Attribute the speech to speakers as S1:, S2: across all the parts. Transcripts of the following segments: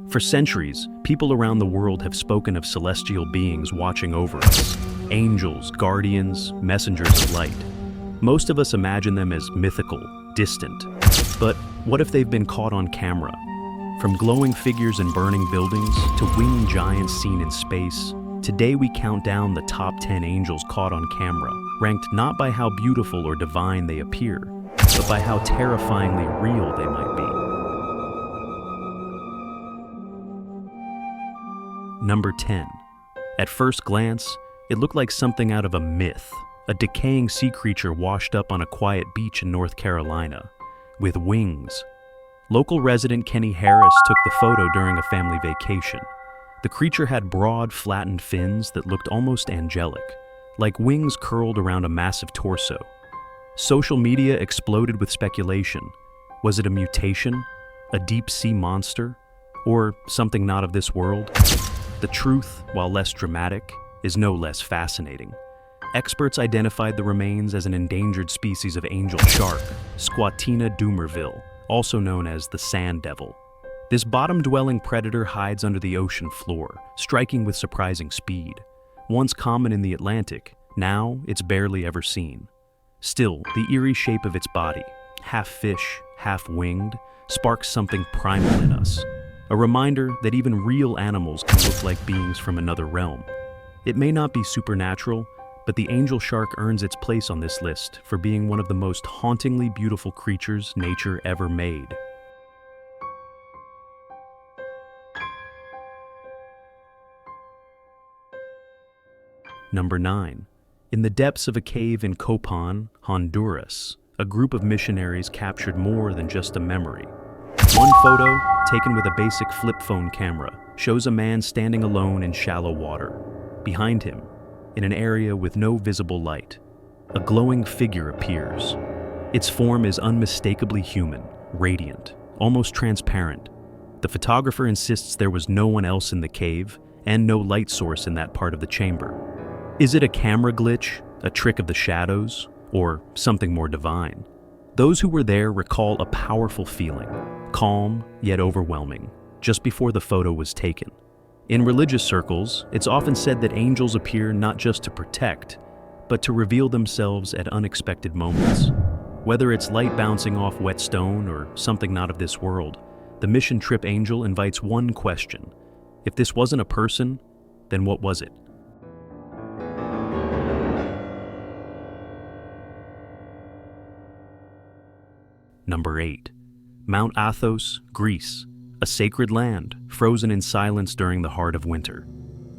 S1: For centuries, people around the world have spoken of celestial beings watching over us, angels, guardians, messengers of light. Most of us imagine them as mythical, distant. But what if they've been caught on camera? From glowing figures in burning buildings to winged giants seen in space, today we count down the top 10 angels caught on camera, ranked not by how beautiful or divine they appear, but by how terrifyingly real they might be. Number 10. At first glance, it looked like something out of a myth, a decaying sea creature washed up on a quiet beach in North Carolina, with wings. Local resident Kenny Harris took the photo during a family vacation. The creature had broad, flattened fins that looked almost angelic, like wings curled around a massive torso. Social media exploded with speculation. Was it a mutation, a deep-sea monster, or something not of this world? The truth, while less dramatic, is no less fascinating. Experts identified the remains as an endangered species of angel shark, Squatina dumerville, also known as the sand devil. This bottom-dwelling predator hides under the ocean floor, striking with surprising speed. Once common in the Atlantic, now it's barely ever seen. Still, the eerie shape of its body, half fish, half winged, sparks something primal in us. A reminder that even real animals can look like beings from another realm. It may not be supernatural, but the angel shark earns its place on this list for being one of the most hauntingly beautiful creatures nature ever made. Number 9. In the depths of a cave in Copan, Honduras, a group of missionaries captured more than just a memory. One photo, taken with a basic flip phone camera, shows a man standing alone in shallow water. Behind him, in an area with no visible light, a glowing figure appears. Its form is unmistakably human, radiant, almost transparent. The photographer insists there was no one else in the cave and no light source in that part of the chamber. Is it a camera glitch, a trick of the shadows, or something more divine? Those who were there recall a powerful feeling, calm yet overwhelming, just before the photo was taken. In religious circles, it's often said that angels appear not just to protect, but to reveal themselves at unexpected moments. Whether it's light bouncing off wet stone or something not of this world, the mission trip angel invites one question. If this wasn't a person, then what was it? Number 8. Mount Athos, Greece, a sacred land frozen in silence during the heart of winter.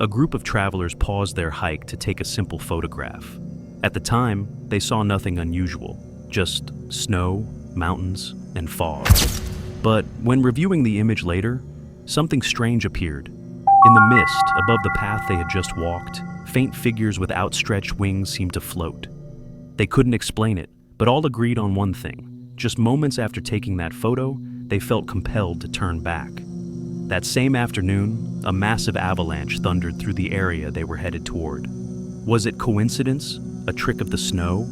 S1: A group of travelers paused their hike to take a simple photograph. At the time, they saw nothing unusual, just snow, mountains, and fog. But when reviewing the image later, something strange appeared. In the mist above the path they had just walked, faint figures with outstretched wings seemed to float. They couldn't explain it, but all agreed on one thing. Just moments after taking that photo, they felt compelled to turn back. That same afternoon, a massive avalanche thundered through the area they were headed toward. Was it coincidence, a trick of the snow,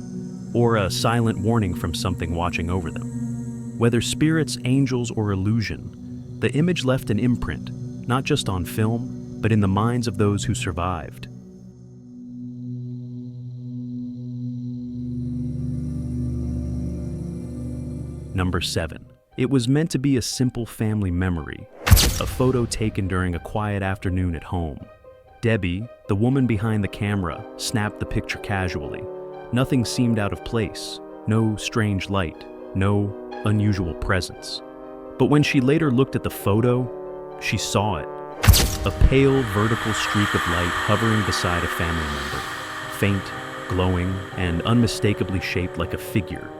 S1: or a silent warning from something watching over them? Whether spirits, angels, or illusion, the image left an imprint, not just on film, but in the minds of those who survived. Number 7. It was meant to be a simple family memory, a photo taken during a quiet afternoon at home. Debbie, the woman behind the camera, snapped the picture casually. Nothing seemed out of place, no strange light, no unusual presence. But when she later looked at the photo, she saw it. A pale, vertical streak of light hovering beside a family member, faint, glowing, and unmistakably shaped like a figure.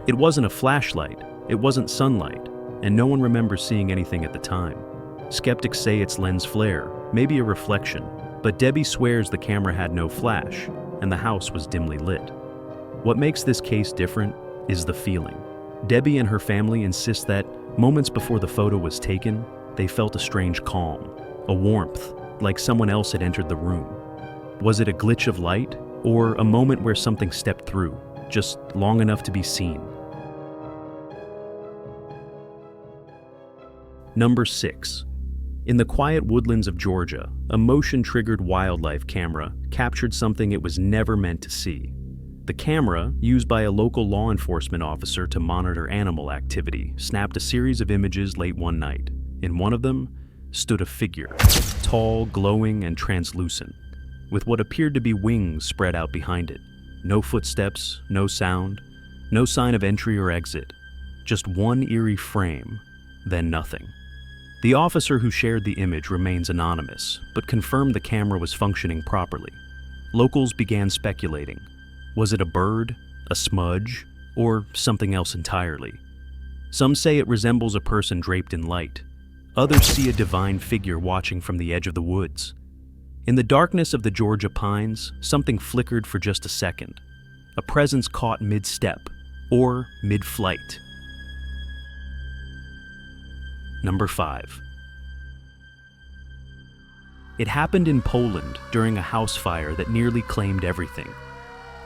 S1: It wasn't a flashlight, it wasn't sunlight, and no one remembers seeing anything at the time. Skeptics say it's lens flare, maybe a reflection, but Debbie swears the camera had no flash, and the house was dimly lit. What makes this case different is the feeling. Debbie and her family insist that moments before the photo was taken, they felt a strange calm, a warmth, like someone else had entered the room. Was it a glitch of light, or a moment where something stepped through, just long enough to be seen? Number 6. In the quiet woodlands of Georgia, a motion-triggered wildlife camera captured something it was never meant to see. The camera, used by a local law enforcement officer to monitor animal activity, snapped a series of images late one night. In one of them stood a figure, tall, glowing, and translucent, with what appeared to be wings spread out behind it. No footsteps, no sound, no sign of entry or exit. Just one eerie frame, then nothing. The officer who shared the image remains anonymous, but confirmed the camera was functioning properly. Locals began speculating. Was it a bird, a smudge, or something else entirely? Some say it resembles a person draped in light. Others see a divine figure watching from the edge of the woods. In the darkness of the Georgia pines, something flickered for just a second. A presence caught mid-step, or mid-flight. Number 5. It happened in Poland during a house fire that nearly claimed everything.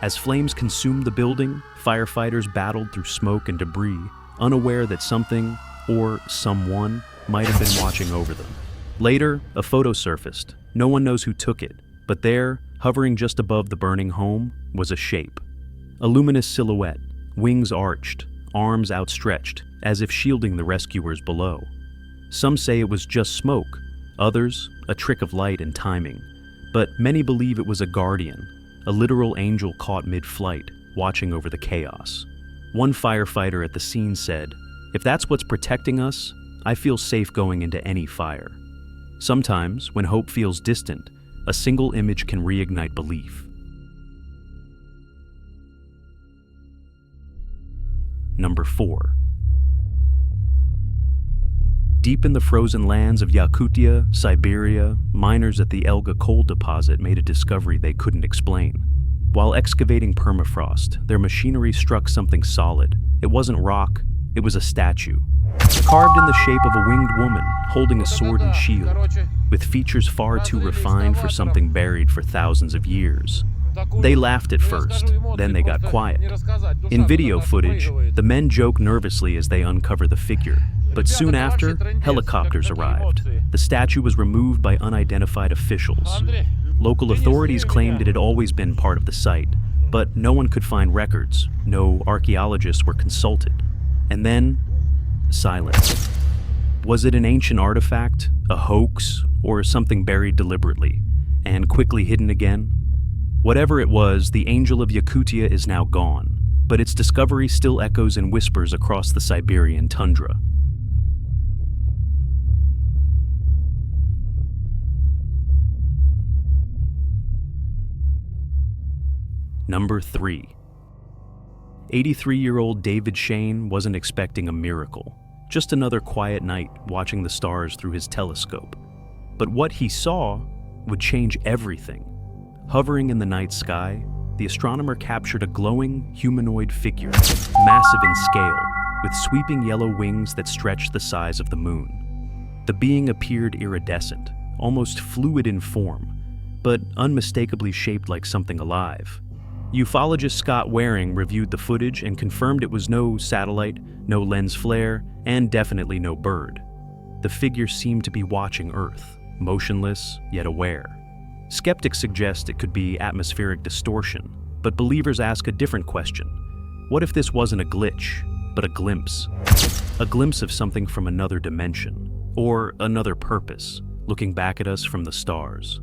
S1: As flames consumed the building, firefighters battled through smoke and debris, unaware that something, or someone, might have been watching over them. Later, a photo surfaced. No one knows who took it, but there, hovering just above the burning home, was a shape. A luminous silhouette, wings arched, arms outstretched, as if shielding the rescuers below. Some say it was just smoke, others, a trick of light and timing. But many believe it was a guardian, a literal angel caught mid-flight, watching over the chaos. One firefighter at the scene said, "If that's what's protecting us, I feel safe going into any fire." Sometimes, when hope feels distant, a single image can reignite belief. Number 4. Deep in the frozen lands of Yakutia, Siberia, miners at the Elga coal deposit made a discovery they couldn't explain. While excavating permafrost, their machinery struck something solid. It wasn't rock, it was a statue. Carved in the shape of a winged woman, holding a sword and shield, with features far too refined for something buried for thousands of years. They laughed at first, then they got quiet. In video footage, the men joke nervously as they uncover the figure. But soon after, helicopters arrived. The statue was removed by unidentified officials. Local authorities claimed it had always been part of the site, but no one could find records. No archaeologists were consulted. And then, silence. Was it an ancient artifact, a hoax, or something buried deliberately, and quickly hidden again? Whatever it was, the Angel of Yakutia is now gone, but its discovery still echoes in whispers across the Siberian tundra. Number 3. 83-year-old David Shane wasn't expecting a miracle, just another quiet night watching the stars through his telescope. But what he saw would change everything. Hovering in the night sky, the astronomer captured a glowing, humanoid figure, massive in scale, with sweeping yellow wings that stretched the size of the moon. The being appeared iridescent, almost fluid in form, but unmistakably shaped like something alive. Ufologist Scott Waring reviewed the footage and confirmed it was no satellite, no lens flare, and definitely no bird. The figure seemed to be watching Earth, motionless yet aware. Skeptics suggest it could be atmospheric distortion, but believers ask a different question. What if this wasn't a glitch, but a glimpse? A glimpse of something from another dimension, or another purpose, looking back at us from the stars.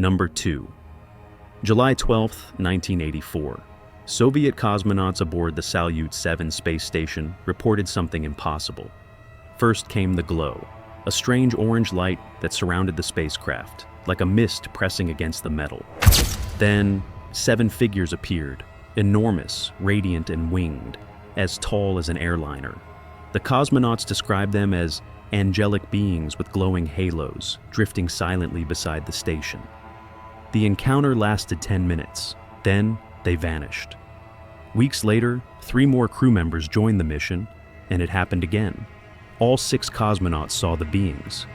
S1: Number 2. July 12, 1984. Soviet cosmonauts aboard the Salyut 7 space station reported something impossible. First came the glow, a strange orange light that surrounded the spacecraft, like a mist pressing against the metal. Then, 7 figures appeared, enormous, radiant, and winged, as tall as an airliner. The cosmonauts described them as angelic beings with glowing halos, drifting silently beside the station. The encounter lasted 10 minutes, then they vanished. Weeks later, 3 more crew members joined the mission, and it happened again. All 6 cosmonauts saw the beings.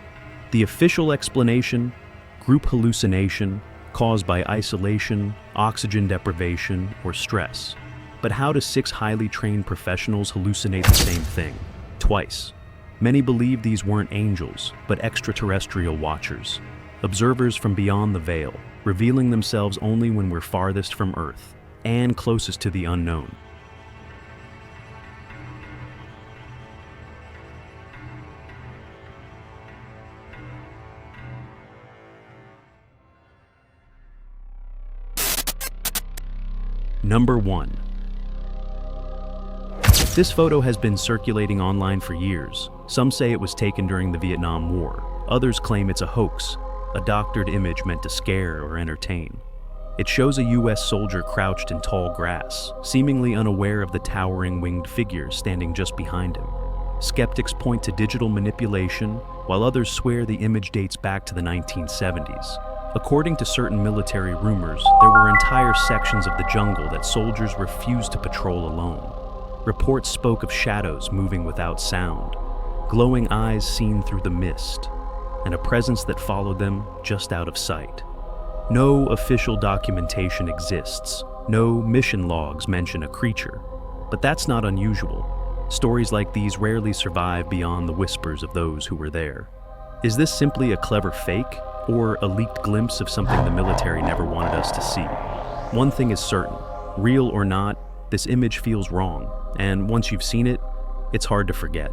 S1: The official explanation, group hallucination, caused by isolation, oxygen deprivation, or stress. But how do 6 highly trained professionals hallucinate the same thing, twice? Many believe these weren't angels, but extraterrestrial watchers, observers from beyond the veil, revealing themselves only when we're farthest from Earth and closest to the unknown. Number 1. This photo has been circulating online for years. Some say it was taken during the Vietnam War. Others claim it's a hoax, a doctored image meant to scare or entertain. It shows a US soldier crouched in tall grass, seemingly unaware of the towering winged figure standing just behind him. Skeptics point to digital manipulation, while others swear the image dates back to the 1970s. According to certain military rumors, there were entire sections of the jungle that soldiers refused to patrol alone. Reports spoke of shadows moving without sound, glowing eyes seen through the mist, and a presence that followed them just out of sight. No official documentation exists. No mission logs mention a creature. But that's not unusual. Stories like these rarely survive beyond the whispers of those who were there. Is this simply a clever fake, or a leaked glimpse of something the military never wanted us to see? One thing is certain, real or not, this image feels wrong, and once you've seen it, it's hard to forget.